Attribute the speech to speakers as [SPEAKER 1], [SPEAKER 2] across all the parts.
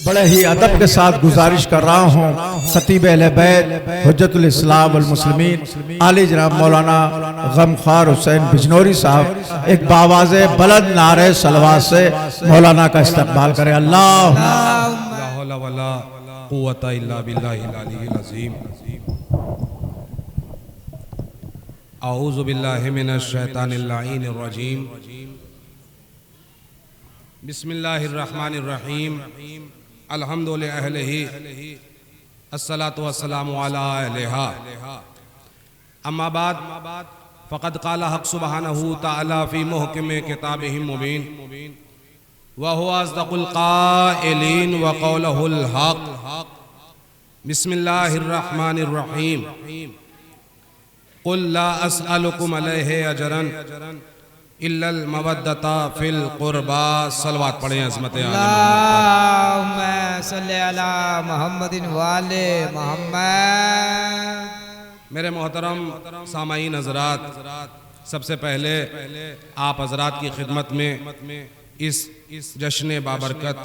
[SPEAKER 1] बड़े ही अदब के साथ गुजारिश कर रहा हूँ खतीब अहले बैत हुज्जतुल इस्लाम वल मुस्लिमीन आली जनाब मौलाना गमखार हुसैन बिजनौरी साहब एक बावाज़े बुलंद नारे सलवात से मौलाना का इस्तकबाल करें। अल्लाह
[SPEAKER 2] ला हौला वला कुव्वता इल्ला बिल्लाहिल अलीय्यिल अज़ीम। अऊज़ु बिल्लाहि मिनश शैतानिर लाईनिर रजीम। बिस्मिल्लाहिर रहमानिर रहीम। अल्हम्दु लिल्लाहि अहलिही अस्सलातु वस्सलामु अला अहलिहा। अम्मा बाद फ़क़द क़ाला हक़ सुब्हानहु तआला फ़ी मुहकिम किताबिहिल मुबीन व हुवा अस्दक़ुल क़ाइलीन व क़ौलुहुल हक़। बिस्मिल्लाहिर रहमानिर रहीम। क़ुल ला अस्अलुकुम अलैहि अजरन इल्लल मवद्दता फ़िल क़ुरबा। सलवात पढ़ें अज़मत
[SPEAKER 3] अल्लाहुम्मा सल्लि अला मुहम्मदिन व आले मुहम्मद।
[SPEAKER 2] मेरे मोहतरम सामाईन हज़रात, सबसे पहले आप हज़रात की खिदमत में इस जश्न बाबरकत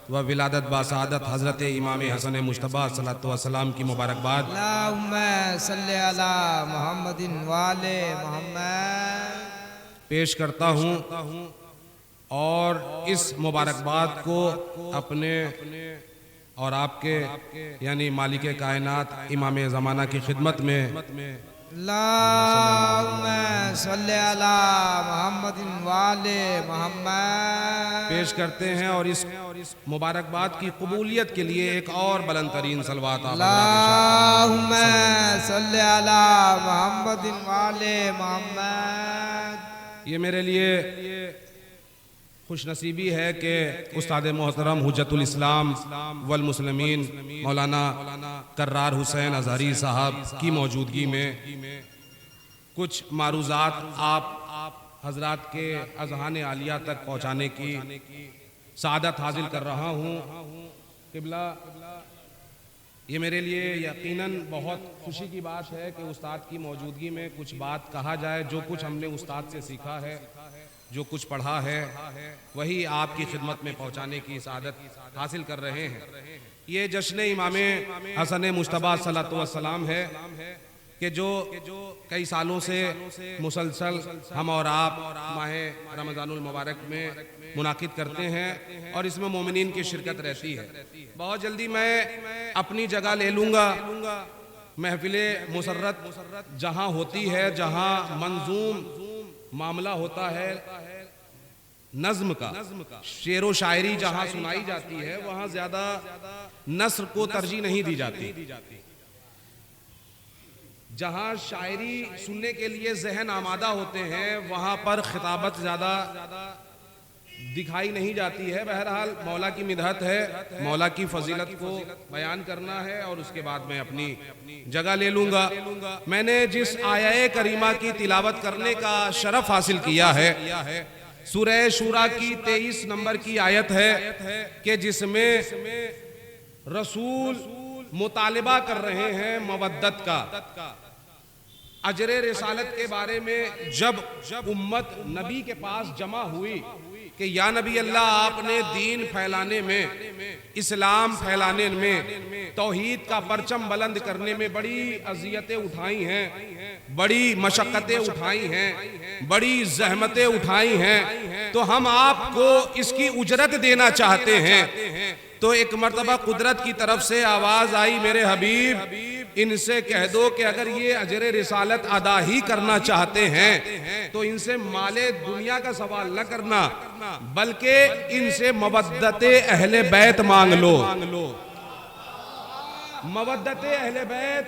[SPEAKER 2] व विलादत बासादत हज़रत इमाम हसन मुश्तबा सल्लल्लाहु अलैहि वसल्लम की मुबारकबाद।
[SPEAKER 3] अल्लाहुम्मा सल्लि अला मुहम्मदिन व आले मुहम्मद
[SPEAKER 2] पेश करता हूँ और इस मुबारकबाद को अपने और आपके यानी मालिक कायनात इमाम ज़माना की खिदमत में
[SPEAKER 3] अल्लाहुम्मा सल्लि अला मुहम्मदिन व आले मुहम्मद
[SPEAKER 2] पेश करते हैं और इस मुबारकबाद की कबूलियत के लिए एक और बुलंद तरीन सलवात
[SPEAKER 3] अल्लाहुम्मा सल्लि अला मुहम्मदिन व आले मुहम्मद।
[SPEAKER 2] ये मेरे लिए खुशनसीबी है कि उस्ताद मोहतरम हुज्जतुल इस्लाम वल मुस्लिमीन मौलाना कर्रार हुसैन अज़हरी साहब की मौजूदगी में कुछ मारूज़ात आप हजरात के अज़हान आलिया तक पहुँचाने की सादत हासिल कर रहा हूँ। क़िबला, ये मेरे लिए यकीनन बहुत खुशी की बात है कि उस्ताद की मौजूदगी में कुछ बात कहा जाए। जो कुछ हमने उस्ताद से सीखा है, जो कुछ पढ़ा है, वही आपकी खिदमत में पहुंचाने की सादत हासिल कर रहे हैं। ये जश्न इमाम हसन मुश्तबा सल्लल्लाहु अलैहि वसल्लम है कि जो कई सालों से मुसलसल हम और आप माह रमज़ानुल मुबारक में मुनाकिद करते हैं और इसमें मोमिनीन की शिरकत रहती है। बहुत जल्दी मैं अपनी जगह ले लूँगा। महफिले मुसर्रत जहाँ होती है, जहाँ मंजूम मामला होता है नज़्म का, शेरो शायरी जहाँ सुनाई जाती है, वहाँ ज़्यादा नस्र को तरजीह नहीं दी जाती। जहाँ शायरी सुनने के लिए जहन आमादा होते हैं, वहाँ पर खिताबत ज़्यादा दिखाई नहीं जाती है। बहरहाल मौला की मिदहत है, मौला की फजीलत को बयान करना है और उसके बाद मैं अपनी जगह ले लूँगा। मैंने जिस आया करीमा की तिलावत करने का शरफ हासिल किया है, सूरह शूरा की 23 नंबर की आयत है कि जिसमें रसूल मुतालिबा कर रहे हैं मवद्दत का, अजरे रिसालत के बारे में। जब उम्मत नबी के पास जमा हुई कि या नबी अल्लाह, आपने दीन फैलाने में, इस्लाम फैलाने में, तौहीद का परचम बुलंद करने में बड़ी अज़ियतें उठाई हैं, बड़ी मशक्क़तें उठाई हैं, बड़ी ज़हमतें उठाई हैं, तो हम आपको इसकी उजरत देना चाहते हैं। तो एक मर्तबा कुदरत की तरफ से आवाज़ आई, मेरे हबीब, इनसे कह दो कि अगर ये अजर रिसालत अदा ही करना चाहते हैं तो इनसे माले दुनिया का सवाल न करना, बल्कि इनसे मवद्दते अहले बैत मांग लो। मवद्दते अहले बैत,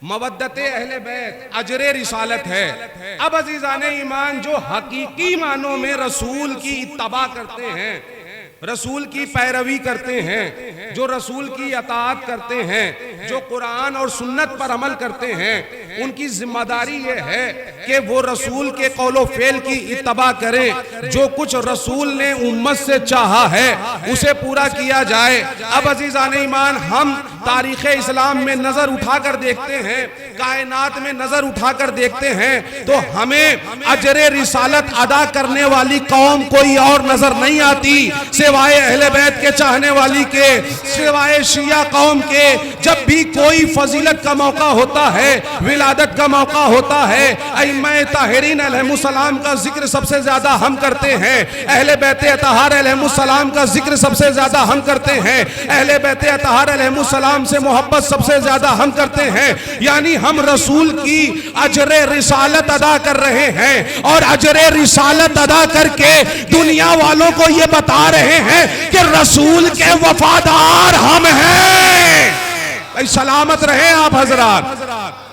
[SPEAKER 2] मवद्दते अहले बैत अजर रिसालत है। अब अजीज़ाने ईमान, जो हकीकी मानों में रसूल की इत्तबा करते हैं, रसूल की पैरवी करते हैं, जो रसूल की अताअत करते हैं, जो कुरान और सुन्नत पर अमल करते हैं, उनकी जिम्मेदारी ये है कि वो रसूल के कौलो फेल की इत्तबा करें। जो कुछ रसूल ने उम्मत से चाहा है उसे पूरा किया जाए। अब अजीजान ईमान, हम तारीख़ इस्लाम में नजर उठाकर देखते हैं, कायनात में नजर उठाकर देखते हैं, तो हमें अजरे रिसालत अदा करने वाली कौम कोई और नजर नहीं आती सिवाय अहले बैत के चाहने वाली के, सिवाय शिया कौम के। जब भी कोई फजीलत का मौका होता है, विलादत का मौका होता है, अइम्मा ताहिरीन अलैहिमुस्सलाम का जिक्र सबसे ज्यादा हम करते हैं, अहले बैत अतहार अलैहिमुस्सलाम का जिक्र सबसे ज्यादा हम करते हैं, अहले बैत अतहार अलैहिमुस्सलाम से मोहब्बत सबसे ज्यादा हम करते हैं। यानी हम रसूल की अजरे रिसालत अदा कर रहे हैं और अजरे रिसालत अदा करके दुनिया वालों को ये बता रहे हैं कि रसूल के वफादार हम हैं। भाई सलामत रहे आप हजरात।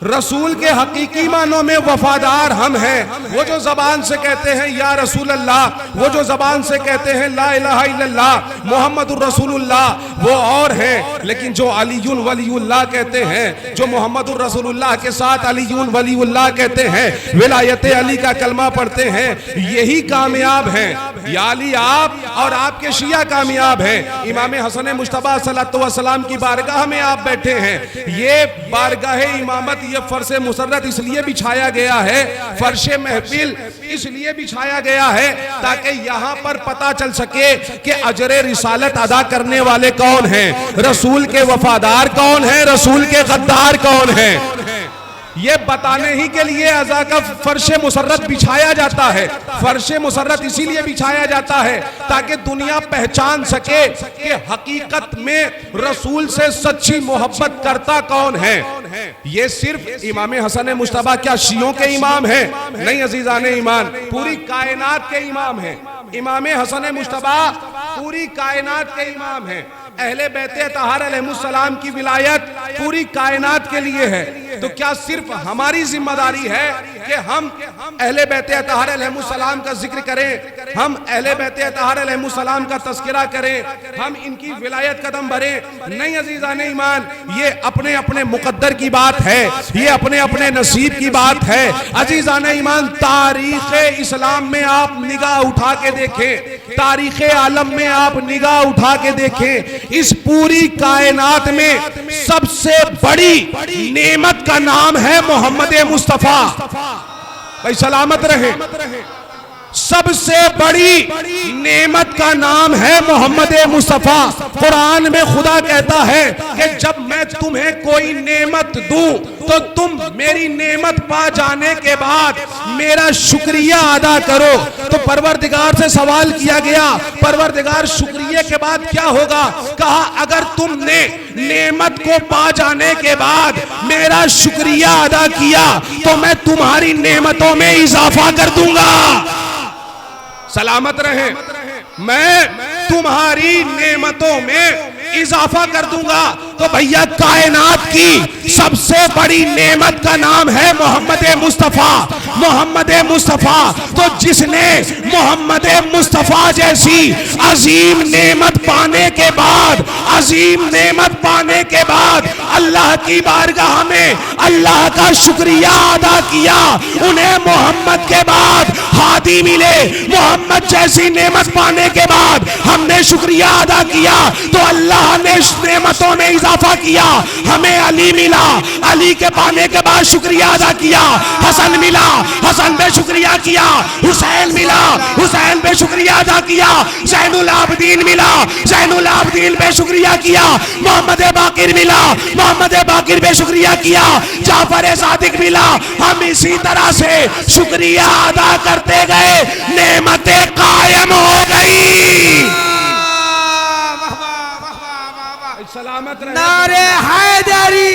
[SPEAKER 2] रसूल के हकीकी मानों में वफादार हम हैं। वो जो जबान से कहते हैं या रसूल अल्लाह, वो जो जबान से कहते हैं ला इलाहा इल्लल्लाह मुहम्मदुर रसूलुल्लाह, वो और हैं। लेकिन जो अलीयुन वलीउल्लाह कहते हैं, जो मोहम्मदुर रसूलुल्लाह के साथ अलीयुन वलीउल्लाह कहते हैं, विलायत अली का कलमा पढ़ते हैं, यही कामयाब हैं। या अली आप और आपके शिया कामयाब हैं। इमाम हसन मुश्तबा सल्लल्लाहु अलैहि वसल्लम की बारगाह में आप बैठे हैं। ये बारगाह इमामत, ये फर्श मुसर्रत इसलिए बिछाया गया है, फर्श महफिल इसलिए बिछाया गया है ताकि यहाँ पर पता चल सके कि अजरे रिसालत अदा करने वाले कौन हैं, रसूल के वफादार कौन हैं, रसूल के गद्दार कौन हैं। ये बताने ही के लिए अज़ा का फर्श मुसर्रत बिछाया जाता है। फर्श मुसर्रत इसीलिए बिछाया जाता है ताकि दुनिया पहचान सके कि हकीकत में रसूल से सच्ची मोहब्बत करता कौन है। ये सिर्फ इमाम हसन मुश्तबा क्या शियों के इमाम हैं? नहीं अजीजान ईमान, पूरी कायनात के इमाम हैं। इमाम हसन मुश्तबा पूरी कायनात के इमाम हैं। अहले बैते अतहार अलैहिमुस्सलाम की विलायत पूरी कायनात के लिए है। तो क्या सिर्फ हमारी जिम्मेदारी है कि हम अहले बैते अतहार अलैहिमुस्सलाम का जिक्र करें, हम अहले बैते अतहार अलैहिमुस्सलाम का तज़किरा करें, हम इनकी विलायत कदम भरें? नहीं अजीज़ान ईमान, ये अपने अपने मुकद्दर की बात है, ये अपने अपने नसीब की बात है। अजीज़ान ईमान, तारीख़ इस्लाम में आप निगाह उठा के देखें, तारीख़ आलम में आप निगाह उठा के देखें, इस पूरी कायनात में सबसे बड़ी नेमत का नाम है मोहम्मद मुस्तफा। भाई सलामत रहे। सबसे बड़ी नेमत का नाम है मोहम्मद मुस्तफा। कुरान में खुदा कहता है कि जब मैं तुम्हें कोई नेमत दूं तो तुम मेरी नेमत पा जाने के बाद मेरा शुक्रिया अदा करो। तो परवरदिगार से सवाल किया गया, परवरदिगार शुक्रिया के बाद क्या होगा? कहा अगर तुमने नेमत को पा जाने के बाद मेरा शुक्रिया अदा किया तो मैं तुम्हारी नेमतों में इजाफा कर दूंगा। सलामत रहे, मैं तुम्हारी नेमतों में इजाफा कर दूंगा। तो भैया कायनात की सबसे बड़ी नेमत का नाम है मोहम्मद मुस्तफा। मोहम्मद मुस्तफा, तो जिसने मोहम्मद मुस्तफा जैसी अजीम नेमत पाने के बाद, अजीम नेमत पाने के बाद अल्लाह की बारगाह में अल्लाह का शुक्रिया अदा किया, उन्हें मोहम्मद के बाद हादी मिले। मोहम्मद जैसी नेमत पाने के बाद हमने शुक्रिया अदा किया तो अल्लाह ने नेमतों में इजाफा किया। हमें अली मिला, अली के पाने के बाद शुक्रिया अदा किया। हसन मिला, हसन पे शुक्रिया किया। हुसैन मिला, हुसैन पे शुक्रिया अदा किया। ज़ैनुल आबदीन मिला, ज़ैनुल आबदीन पे शुक्रिया किया। मोहम्मद बाकिर मिला, मोहम्मद बाकिर पे शुक्रिया किया। जाफर सादिक मिला। हम इसी तरह से शुक्रिया अदा करते गए, नेमतें कायम हो गई। सलामत रहे।
[SPEAKER 3] नारे हैदरी,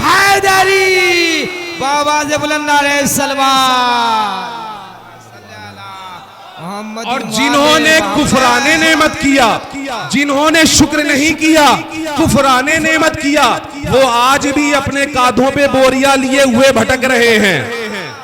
[SPEAKER 3] हैदरी, बाबा से बुलंद नारे सलमान।
[SPEAKER 2] और जिन्होंने कुफराने नेमत किया, जिन्होंने शुक्र नहीं किया, कुफराने नेमत किया, वो आज भी अपने कांधों पे बोरियां लिए हुए भटक रहे हैं।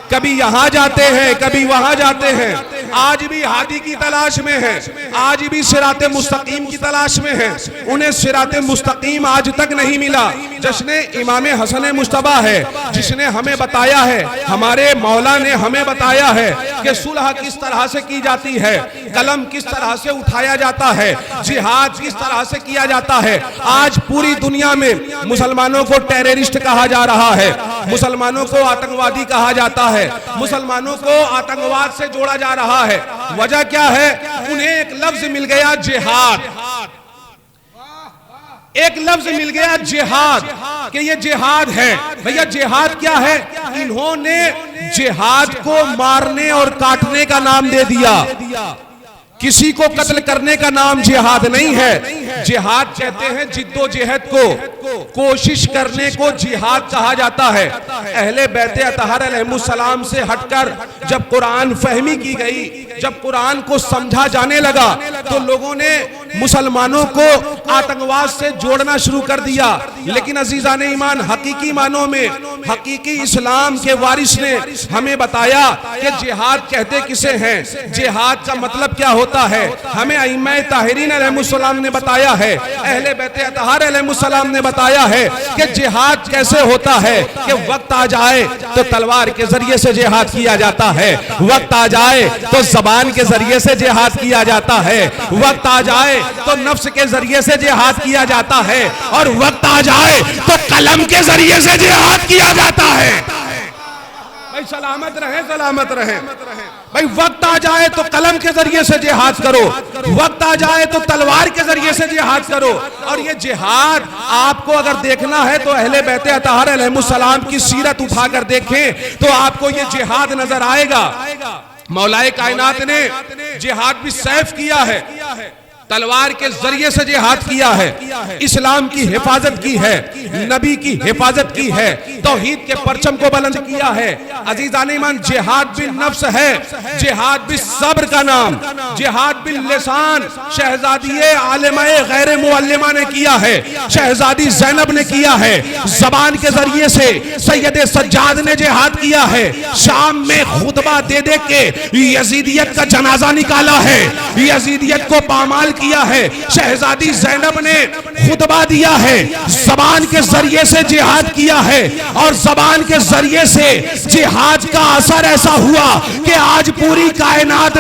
[SPEAKER 2] कभी यहाँ जाते हैं, कभी वहां जाते हैं। आज भी हादी की तलाश में हैं, आज भी सिराते मुस्तकीम की तलाश में हैं। उन्हें सिराते मुस्तकीम आज तक नहीं मिला। जश्न इमाम हसन मुश्तबा है, जिसने हमें बताया है, हमारे मौला ने हमें बताया है कि सुलह किस तरह से की जाती है, कलम किस तरह से उठाया जाता है, जिहाद किस तरह से किया जाता है। आज पूरी दुनिया में मुसलमानों को टेररिस्ट कहा जा रहा है, मुसलमानों को आतंकवादी कहा जाता है, मुसलमानों को आतंकवाद से जोड़ा जा रहा है। वजह क्या है? उन्हें एक लफ्ज मिल गया जिहाद, एक लफ्ज मिल गया जिहाद कि ये जिहाद है। भैया जिहाद क्या है? इन्होंने जिहाद को मारने और काटने का नाम दे दिया, किसी को कत्ल करने का नाम जिहाद नहीं है। जिहाद कहते हैं जिद्दोजहद को, कोशिश करने को जिहाद कहा जाता है। अहले बैत अतहर अलैहिस्सलाम से हटकर जब कुरान फहमी की गई, जब कुरान को समझा जाने लगा, तो लोगों ने मुसलमानों को आतंकवाद से जोड़ना शुरू कर दिया। लेकिन अजीजान ईमान, हकीकी मानों में हकीकी इस्लाम के वारिस ने हमें बताया कि जिहाद कहते किसे हैं, जिहाद का मतलब क्या होता है। हमें अइम्मा ताहिरीन अलैहिस्सलाम ने बताया है, अहले बैत अतहर अलैहिस्सलाम ने बताया है कि जिहाद कैसे होता है कि वक्त आ जाए तो तलवार के जरिए से जिहाद किया जाता है, वक्त आ जाए तो जबान के जरिए से जिहाद किया जाता है, वक्त आ जाए तो नफ्स के जरिए से जिहाद किया जाता है, और वक्त आ जाए तो कलम के जरिए से जिहाद किया जाता है। भाई सलामत रहे, सलामत रहे। भाई वक्त आ जाए तो कलम के जरिए से जिहाद करो, वक्त आ जाए तो तलवार के जरिए से जिहाद करो। और ये जिहाद आपको अगर देखना है तो अहले बैत अतहर अलैहिस्सलाम की सीरत उठाकर देखें तो आपको ये जिहाद नजर आएगा। मौलाए कायनात ने जिहाद भी सैफ किया है, तलवार के जरिए से जिहाद किया है, इस्लाम की हिफाजत की है, नबी की हिफाजत की है, तौहीद के परचम को बुलंद किया है। अजीजान ईमान, जिहाद बिल नफ्स है, जिहाद बिल सब्र का नाम, जिहाद बिल लिसान शहजादी आलिमाए गैर मुअल्लिमा ने किया है, शहजादी ज़ैनब ने किया है। जबान के जरिए से सैयद सज्जाद ने जिहाद किया है, शाम में खुतबा दे दे के यजीदियत का जनाजा निकाला है, यजीदियत को पामाल किया है। शहजादी ज़ैनब ने खुतबा दिया है, जबान के जरिए से जिहाद किया है, और जबान के जरिए से जिहाद का असर ऐसा हुआ कि आज पूरी कायनात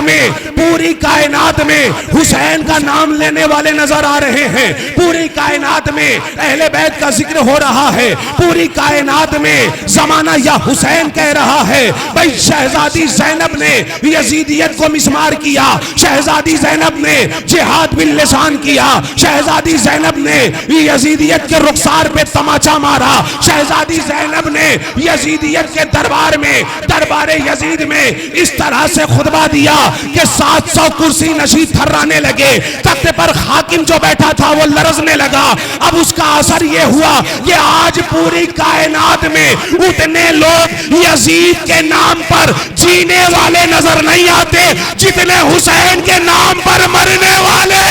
[SPEAKER 2] में हुसैन का नाम लेने वाले नजर आ रहे हैं, पूरी कायनात में अहले बैत का जिक्र हो रहा है, पूरी कायनात में जमाना या हुसैन कह रहा है। भाई शहजादी ज़ैनब ने यजीदियत को मिसमार किया, शहजादी ज़ैनब ने जिहाद बिल लिसान किया, शहजादी ज़ैनब ने यजीदियत के रुखसार पे तमाचा मारा, शहजादी ज़ैनब ने यजीदियत के दरबार में, दरबारे यजीद में इस तरह से खुतबा दिया कि 700 कुर्सी नशीद थर्राने लगे, तख्ते पर हाकिम जो बैठा था वो लरजने लगा। अब उसका असर ये हुआ कि आज पूरी कायनात में उतने लोग यजीद के नाम पर जीने वाले नजर नहीं आते जितने हुसैन के नाम पर मरने वाले।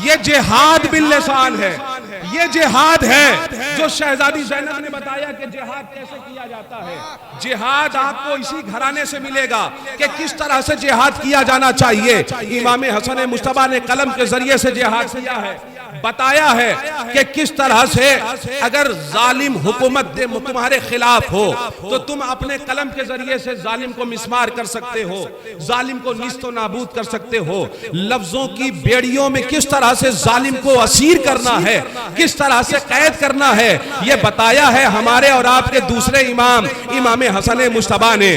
[SPEAKER 2] ये जिहाद बिल लिसान है, ये जिहाद है जो शहजादी ज़ैनब ने बताया कि जिहाद कैसे किया जाता है। जिहाद आपको इसी घराने से मिलेगा कि किस तरह से जिहाद किया जाना चाहिए। इमाम हसन मुश्तबा ने कलम के जरिए से जिहाद किया है, बताया है कि किस तरह से अगर जालिम हुकूमत तुम्हारे खिलाफ हो तो तुम अपने कलम के जरिए से जालिम को मिसमार कर सकते हो, जालिम को निस्तो नाबूद कर सकते हो। लफ्जों की बेड़ियों में किस तरह से जालिम को असीर करना है, किस तरह से कैद करना है, ये बताया है हमारे और आपके दूसरे इमाम इमाम हसन मुश्तबा ने।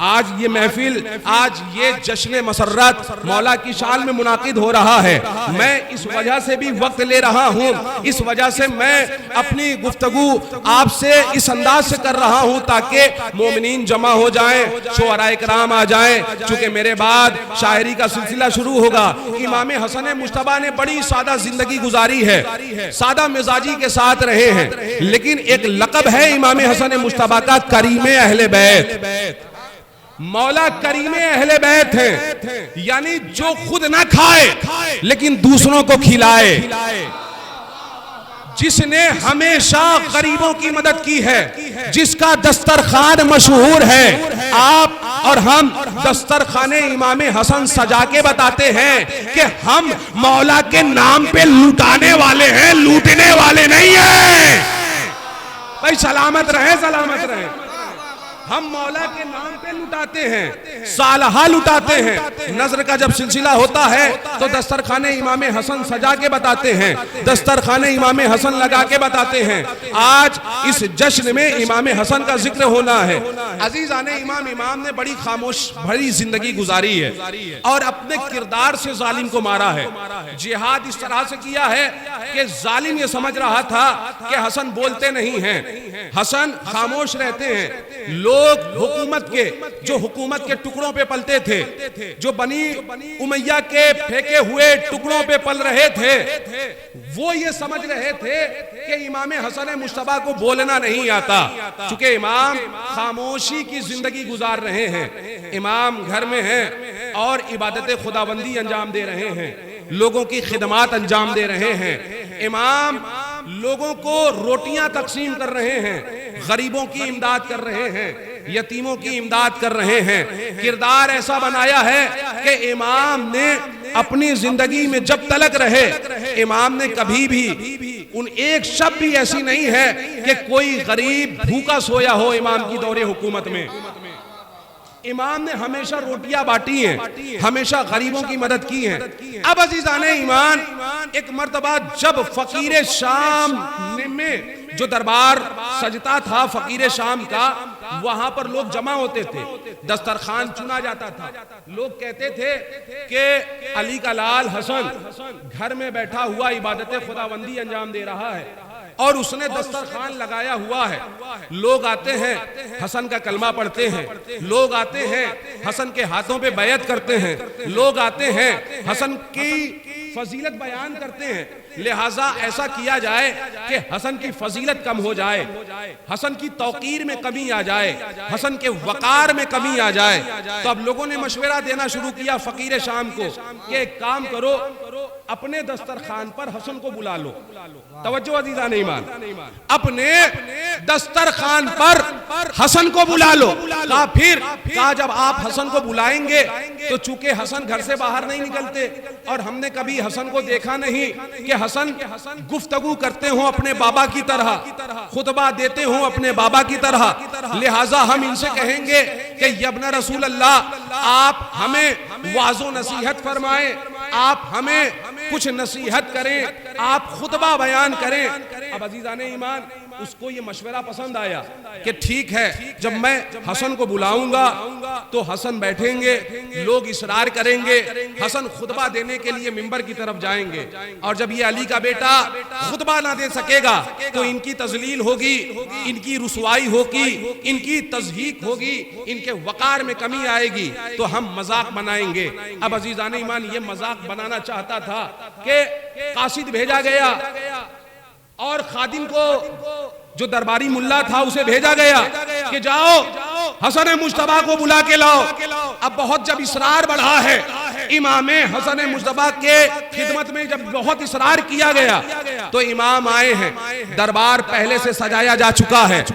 [SPEAKER 2] आज ये महफिल, आज ये जश्न मसर्रत मौला की शान में मुनाकिद हो रहा है। मैं इस वजह से भी वक्त ले रहा हूं, इस वजह से मैं अपनी गुफ्तगू आपसे इस अंदाज से कर रहा हूं ताकि मोमिनीन जमा हो जाएं, शुअरा इकराम आ जाएं। चूंकि मेरे बाद शायरी का सिलसिला शुरू होगा। इमाम हसन मुश्तबा ने बड़ी सादा जिंदगी गुजारी है, सादा मिजाजी के साथ रहे हैं, लेकिन एक लक़ब है इमाम हसन मुश्तबा का, करीमे अहले बैत। मौला करीमे अहले बैत हैं, यानी जो खुद ना खाए लेकिन दूसरों को खिलाए, जिसने हमेशा गरीबों की मदद की है, जिसका दस्तरखान मशहूर है। आप और हम दस्तरखाने इमाम हसन सजा के बताते हैं कि हम मौला के नाम पे लुटाने वाले हैं, लूटने वाले नहीं हैं। भाई सलामत रहे, सलामत रहे। हम मौला के नाम पे लुटाते हैं, सालहा लुटाते हैं। नजर का जब सिलसिला होता है तो दस्तरखाने इमाम हसन सजा के बताते हैं, दस्तरखाने इमाम हसन लगा के बताते हैं। आज इस जश्न में इमाम हसन का जिक्र होना है। अजीजाने इमाम ने बड़ी खामोश भरी जिंदगी गुजारी है और अपने किरदार से जालिम को मारा है। जिहाद इस तरह से किया है कि जालिम ये समझ रहा था कि हसन बोलते नहीं हैं, हसन खामोश रहते हैं। लोग हुकूमत के, जो हुकूमत के टुकड़ों पे पलते थे, जो बनी उमैया के फेंके हुए टुकड़ों पे पल रहे थे, वो ये समझ रहे थे कि इमाम हसन मुश्तबा को बोलना नहीं आता। चूंकि इमाम खामोशी की जिंदगी गुजार रहे हैं, इमाम घर में हैं और इबादत खुदाबंदी अंजाम दे रहे हैं, लोगों की खिदमात अंजाम दे रहे हैं। इमाम लोगों को रोटियां तकसीम कर रहे हैं, गरीबों की इमदाद कर रहे हैं, यतीमों की इमदाद कर रहे हैं। किरदार ऐसा बनाया है कि इमाम ने अपनी जिंदगी में जब तलक रहे, इमाम ने कभी भी उन एक शब्द भी ऐसी नहीं है कि कोई गरीब भूखा सोया हो इमाम की दौरे हुकूमत में। इमाम ने हमेशा रोटियां बांटी हैं, हमेशा गरीबों की मदद की है। अब अजीजाने ईमान, एक मर्तबा जब फकीर शाम में जो दरबार सजता था फकीर शाम का, वहां पर लोग जमा होते थे, दस्तरखान चुना जाता था। लोग कहते थे कि अली का लाल हसन घर में बैठा हुआ इबादत खुदाबंदी अंजाम दे रहा है और उसने दस्तरखान लगाया हुआ है। लोग आते हैं, हसन का कलमा पढ़ते हैं, लोग आते हैं, हसन के हाथों पे बैयत करते हैं, लोग आते हैं, हसन की फजीलत बयान करते हैं। लिहाजा ऐसा किया जाए कि हसन की फजीलत कम हो जाए, हसन की तौकीर में कमी आ जाए, हसन के वकार में कमी आ जाए। तो अब लोगों ने मशवरा देना शुरू किया फकीर शाम को कि एक काम करो, अपने दस्तरखान पर हसन को बुला लो। तवज्जो अजीज़ान ईमान, अपने दस्तरखान पर हसन को बुला लो। कहा जब आप हसन को बुलाएंगे तो चूंकि हसन घर से बाहर नहीं निकलते और हमने कभी हसन को देखा नहीं कि हसन गुफ्तगू करते हो अपने बाबा की तरह, खुतबा देते हो अपने बाबा की तरह, लिहाजा हम इनसे कहेंगे कि यब्न रसूल अल्लाह, आप हमें वाज़ो नसीहत फरमाएं, आप हमें कुछ नसीहत करें, आप खुतबा बयान करें। अब अजीज़ाने ईमान, उसको ये मशवरा पसंद आया कि ठीक है, जब मैं हसन को बुलाऊंगा तो हसन बैठेंगे, लोग इसरार करेंगे, हसन खुतबा देने के लिए मिंबर की तरफ जाएंगे और जब ये अली का बेटा खुतबा ना दे सकेगा तो इनकी तजलील होगी, इनकी रुसवाई होगी, इनकी तज़हीक होगी, इनके वकार में कमी आएगी, तो हम मजाक बनाएंगे। अब अजीज़ाने ईमान, ये मजाक बनाना चाहता था कि कासिद भेजा गया और खादिम को, जो दरबारी मुल्ला था, उसे भेजा गया कि जाओ हसन मुश्तबा को बुला के लाओ। अब बहुत जब इसरार बढ़ा है, इमाम हसन मुश्तबा के खिदमत में जब बहुत इसरार किया गया तो इमाम आए हैं। दरबार पहले से सजाया जा चुका है,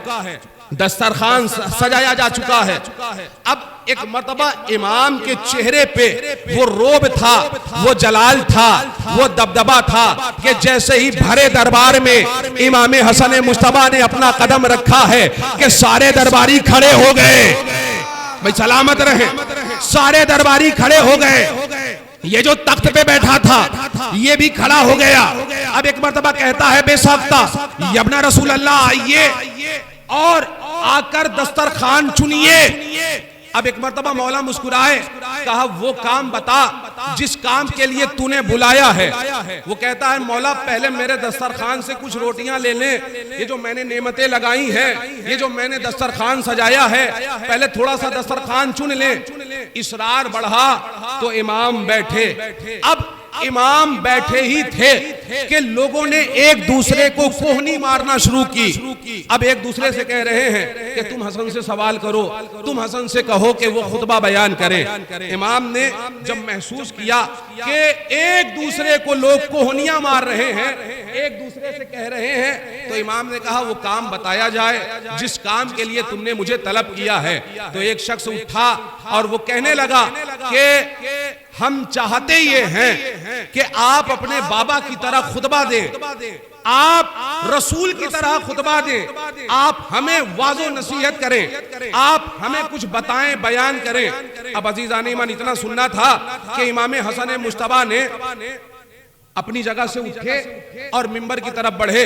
[SPEAKER 2] दस्तरखान सजाया जा चुका है। अब एक मर्तबा इमाम के चेहरे पे वो रोब था, वो जलाल था, वो दबदबा था कि जैसे ही भरे दरबार में इमाम हसन मुश्तबा ने अपना कदम रखा है कि सारे दरबारी खड़े हो गए। भाई सलामत रहे, सारे दरबारी खड़े हो गए। ये जो तख्त पे बैठा था ये भी खड़ा हो गया। अब एक मर्तबा कहता है बेसाख्ता, यब्ना रसूल अल्लाह आइए और आकर दस्तरखान चुनिए। अब एक मर्तबा मौला मुस्कुराए, कहा वो काम बता जिस काम के लिए तूने बुलाया है। वो कहता है मौला, पहले मेरे दस्तरखान से कुछ रोटियां ले लें, ये जो मैंने नेमतें लगाई हैं, ये जो मैंने दस्तरखान सजाया है, पहले थोड़ा सा दस्तरखान चुन लें। इसरार बढ़ा तो इमाम बैठे। अब इमाम बैठे ही थे कि लोगों ने एक दूसरे को कोहनी मारना शुरू की। अब एक दूसरे से कह रहे हैं कि तुम हसन से सवाल करो, तुम हसन से कहो कि वो खुतबा बयान करें। इमाम ने जब महसूस किया कि एक दूसरे को लोग कोहनियां मार रहे हैं, एक दूसरे से कह रहे हैं, तो इमाम ने कहा वो काम बताया जाए जिस काम के लिए तुमने मुझे तलब किया है। तो एक शख्स उठा और वो कहने लगा कि हम चाहते ये हैं कि आप अपने बाबा की तरह खुतबा दें, आप रसूल की तरह खुतबा दें, आप हमें वाज़ो नसीहत करें, आप हमें कुछ बताएं, बयान करें। अब अजीज़ान ईमान इतना सुनना था कि इमाम हसन मुश्तबा ने अपनी जगह से उठे और मिंबर की तरफ बढ़े।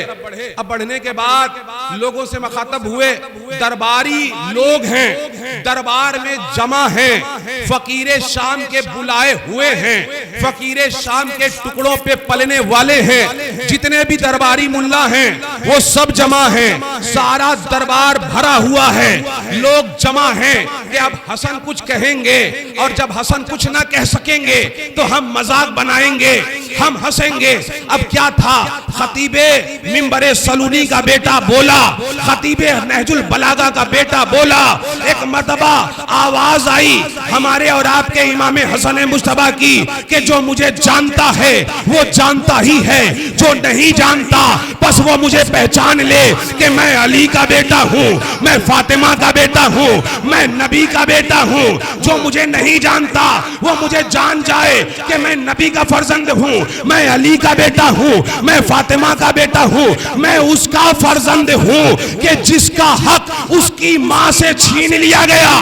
[SPEAKER 2] अब बढ़ने के बाद लोगों से मुखातब हुए, दरबारी लोग हैं, दरबार में जमा हैं, फकीरे शाम के बुलाए हुए हैं, फकीरे शाम के टुकड़ों पे पलने वाले हैं, जितने भी दरबारी मुल्ला हैं वो सब जमा हैं, सारा दरबार भरा हुआ है, लोग जमा हैं कि अब हसन कुछ कहेंगे और जब हसन कुछ ना कह सकेंगे तो हम मजाक बनाएंगे, हम हंसेंगे। अब क्या था, खतीबे मिंबरे सलूनी का बेटा बोला, खतीबे नहजुल बलागा का बेटा बोला। एक मर्तबा आवाज आई हमारे और आपके इमाम हसन मुश्तबा की कि जो मुझे जानता है वो जानता ही है, जो नहीं जानता बस वो मुझे पहचान ले कि मैं अली का बेटा हूँ, मैं फातिमा का बेटा हूँ, मैं नबी का बेटा हूँ। जो मुझे नहीं जानता वो मुझे जान जाए कि मैं नबी का फर्जंद हूँ, मैं अली का बेटा हूँ, मैं फातिमा का बेटा हूँ, मैं उसका फर्जंद हूँ कि जिसका हक उसकी माँ से छीन लिया गया।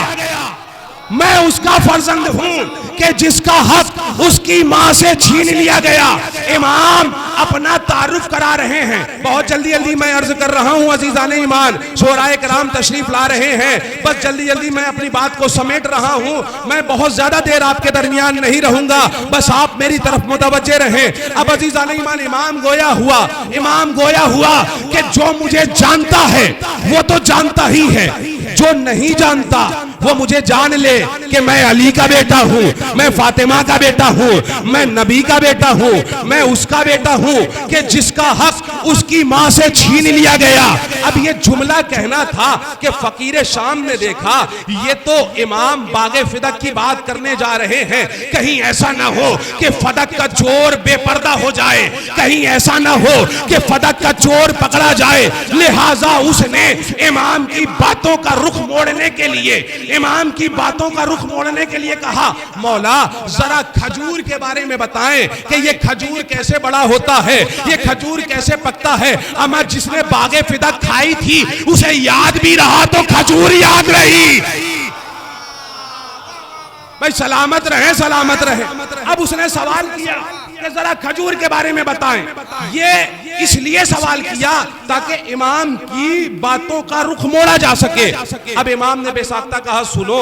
[SPEAKER 2] मैं उसका फर्जंद हूँ कि जिसका हक उसकी माँ से छीन लिया गया। इमाम अपना तारुफ करा रहे हैं। बहुत जल्दी जल्दी मैं अर्ज कर रहा हूँ अजीजान ईमान, शोराए कराम तशरीफ ला रहे हैं, बस जल्दी जल्दी मैं अपनी बात को समेट रहा हूँ। मैं बहुत ज्यादा देर आपके दरमियान नहीं रहूंगा, बस आप मेरी तरफ मुतवज्जे रहें। अब अजीजान ईमान, इमाम गोया हुआ कि जो मुझे जानता है वो तो जानता ही है, जो नहीं जानता वो मुझे जान ले कि मैं अली का बेटा हूँ, मैं फातिमा का बेटा हूँ, मैं नबी का बेटा हूँ, मैं उसका बेटा हूँ कि जिसका हक उसकी माँ से छीन लिया गया। अब ये जुमला कहना था कि फकीर शाम ने देखा ये तो इमाम बागे फिदक की बात करने जा रहे हैं, कहीं ऐसा ना हो कि फदक का चोर बेपर्दा हो जाए, कहीं ऐसा ना हो कि फदक का चोर पकड़ा जाए। लिहाजा उसने इमाम की बातों का रुख मोड़ने के लिए, इमाम की बातों का रुख मोड़ने के लिए कहा, मौला जरा खजूर के बारे में बताएं कि ये खजूर कैसे बड़ा होता है, ये खजूर कैसे पकता है। अमा जिसने बागे फिदा खाई थी उसे याद भी रहा तो खजूर याद रही। भाई सलामत रहे, सलामत रहे। अब उसने सवाल किया कि जरा खजूर के बारे में बताएं। ये इसलिए सवाल किया ताकि इमाम की बातों का रुख मोड़ा जा सके। अब इमाम ने बेसाख्ता कहा, सुनो,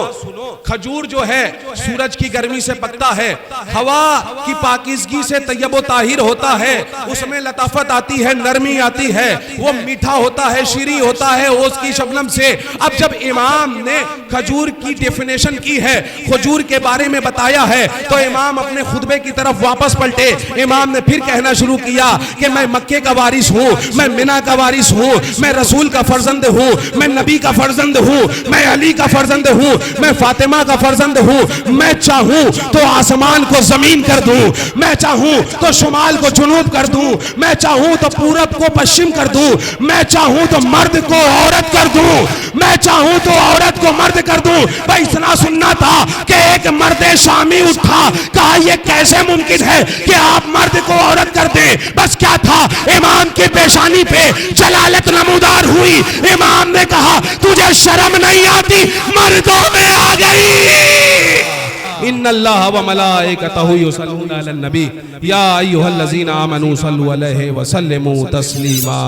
[SPEAKER 2] खजूर जो है सूरज की गर्मी से पकता है, हवा की पाकीज़गी से तैयब व ताहिर होता है, उसमें लताफत आती है, नरमी आती है, वो मीठा होता है, शीरी होता है ओस की शबनम से। अब जब इमाम ने खजूर की डेफिनेशन की है, खजूर के बारे में बताया है, तो इमाम अपने खुतबे की तरफ वापस पलटे। इमाम ने फिर कहना शुरू किया कि मैं मक्के का वारिस हूँ, मैं मिना का वारिस हूँ, मैं रसूल का फर्जंद हूँ, मैं नबी का फर्जंद हूँ, मैं अली का फर्जंद हूँ, मैं फातिमा का फर्जंद हूँ। मैं चाहूँ तो आसमान को जमीन कर दूँ, मैं चाहूँ तो शुमाल को जुनूब कर दूँ, मैं चाहूँ तो पूरब को पश्चिम कर दूँ, मैं चाहूँ तो मर्द को औरत कर दूँ, मैं चाहूँ तो औरत को मर्द कर दूँ। भाई इतना सुनना था कि एक मर्द शामी उठा, कहा यह कैसे मुमकिन है कि आप मर्द को औरत कर दें। बस क्या था, इमाम की पेशानी पे जलालत नमूदार हुई। इमाम ने कहा तुझे शर्म नहीं आती, मर्दों में आ गई। इन्नल्लाह व मलाइकतहु युसल्लूना अलन नबी या अय्युहल्लज़ीना आमनू सल्लु अलैहि व सल्लिमू तस्लीमा।